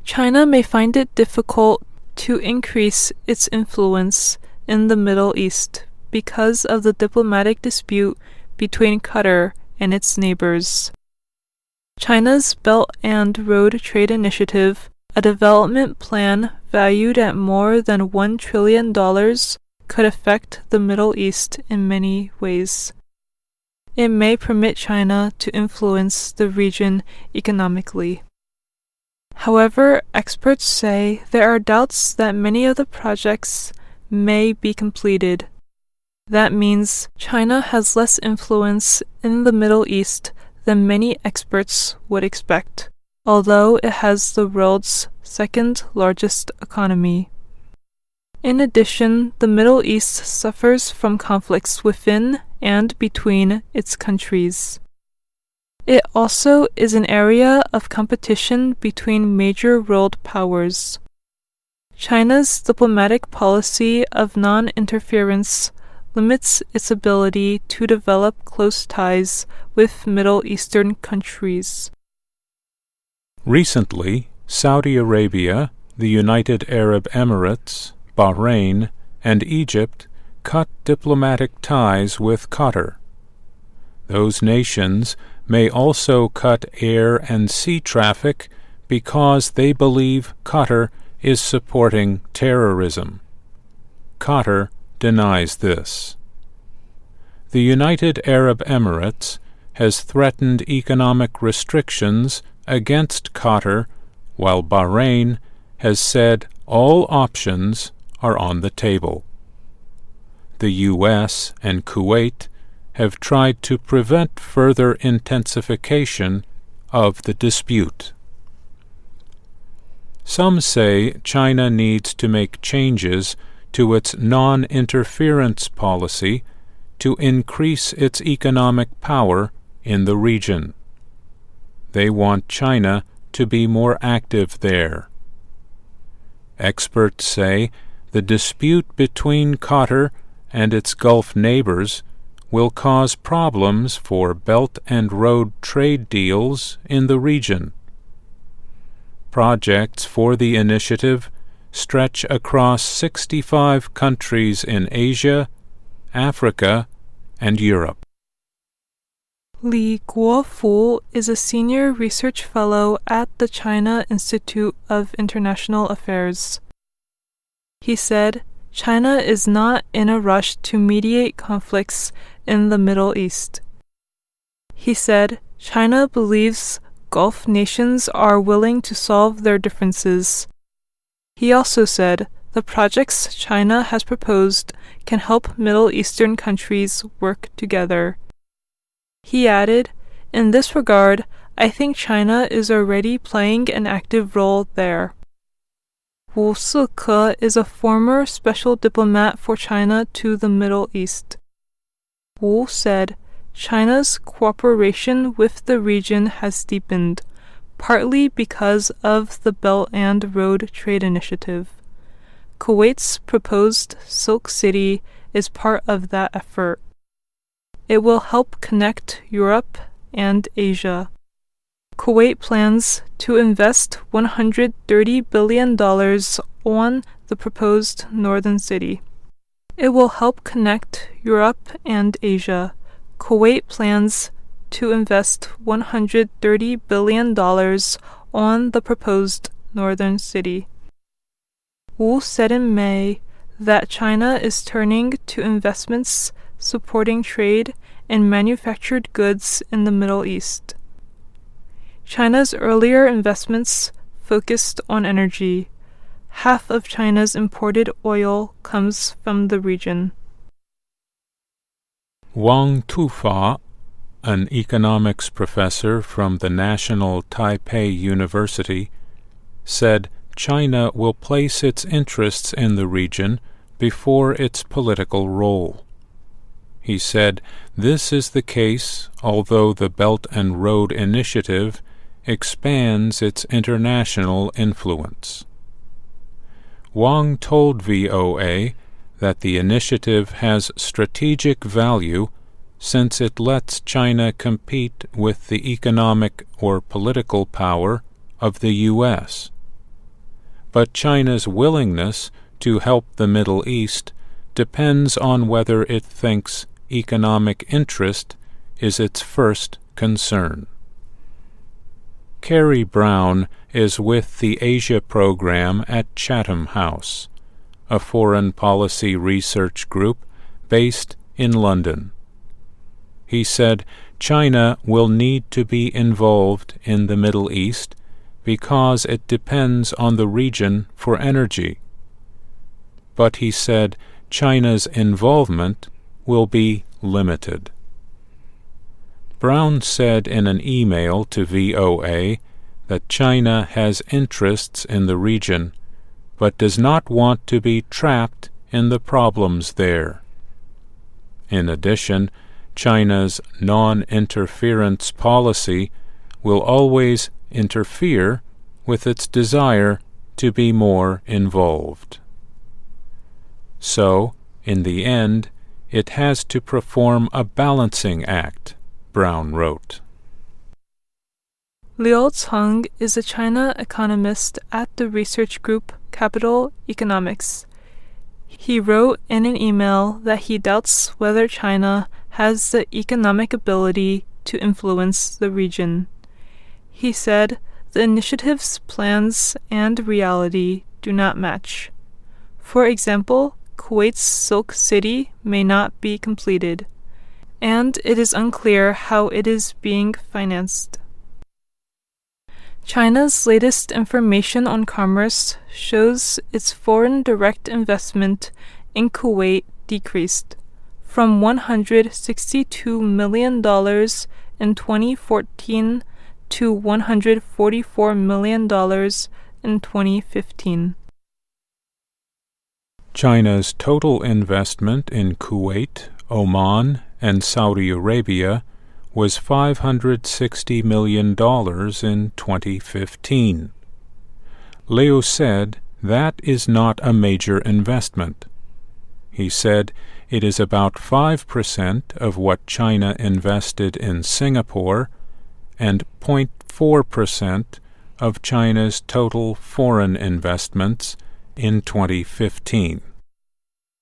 China may find it difficult to increase its influence in the Middle East because of the diplomatic dispute between Qatar and its neighbors. China's Belt and Road Trade Initiative, a development plan valued at more than $1 trillion, could affect the Middle East in many ways. It may permit China to influence the region economically. However, experts say there are doubts that many of the projects may be completed. That means China has less influence in the Middle East than many experts would expect, although it has the world's second largest economy. In addition, the Middle East suffers from conflicts within and between its countries. It also is an area of competition between major world powers. China's diplomatic policy of non-interference limits its ability to develop close ties with Middle Eastern countries. Recently, Saudi Arabia, the United Arab Emirates, Bahrain, and Egypt cut diplomatic ties with Qatar. Those nations may also cut air and sea traffic because they believe Qatar is supporting terrorism. Qatar denies this. The United Arab Emirates has threatened economic restrictions against Qatar, while Bahrain has said all options are on the table. The U.S. and Kuwait have tried to prevent further intensification of the dispute. Some say China needs to make changes to its non-interference policy to increase its economic power in the region. They want China to be more active there. Experts say the dispute between Qatar and its Gulf neighbors will cause problems for Belt and Road trade deals in the region. Projects for the initiative stretch across 65 countries in Asia, Africa, and Europe. Li Guofu is a senior research fellow at the China Institute of International Affairs. He said, China is not in a rush to mediate conflicts in the Middle East. He said, China believes Gulf nations are willing to solve their differences. He also said, the projects China has proposed can help Middle Eastern countries work together. He added, in this regard, I think China is already playing an active role there. Wu Sike is a former special diplomat for China to the Middle East. Wu said, China's cooperation with the region has deepened, partly because of the Belt and Road Trade Initiative. Kuwait's proposed Silk City is part of that effort. It will help connect Europe and Asia. Kuwait plans to invest $130 billion on the proposed northern city. It will help connect Europe and Asia. Kuwait plans to invest $130 billion on the proposed northern city. Wu said in May that China is turning to investments supporting trade and manufactured goods in the Middle East. China's earlier investments focused on energy. Half of China's imported oil comes from the region. Wang Tufa, an economics professor from the National Taipei University, said China will place its interests in the region before its political role. He said this is the case although the Belt and Road Initiative expands its international influence. Wang told VOA that the initiative has strategic value since it lets China compete with the economic or political power of the U.S. but China's willingness to help the Middle East depends on whether it thinks economic interest is its first concern. Carrie Brown is with the Asia program at Chatham House, a foreign policy research group based in London. He said China will need to be involved in the Middle East because it depends on the region for energy. But he said China's involvement will be limited. Brown said in an email to VOA that China has interests in the region, but does not want to be trapped in the problems there. In addition, China's non-interference policy will always interfere with its desire to be more involved. So, in the end, it has to perform a balancing act, Brown wrote. Liu Ceng is a China economist at the research group Capital Economics. He wrote in an email that he doubts whether China has the economic ability to influence the region. He said the initiative's plans and reality do not match. For example, Kuwait's Silk City may not be completed, and it is unclear how it is being financed. China's latest information on commerce shows its foreign direct investment in Kuwait decreased from $162 million in 2014 to $144 million in 2015. China's total investment in Kuwait, Oman, and Saudi Arabia was $560 million in 2015. Liu said that is not a major investment. He said it is about 5% of what China invested in Singapore and 0.4% of China's total foreign investments in 2015.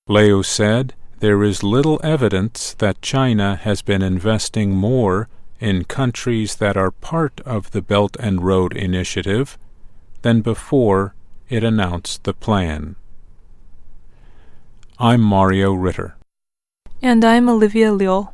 Liu said there is little evidence that China has been investing more in countries that are part of the Belt and Road Initiative than before it announced the plan. I'm Mario Ritter. And I'm Olivia Liu.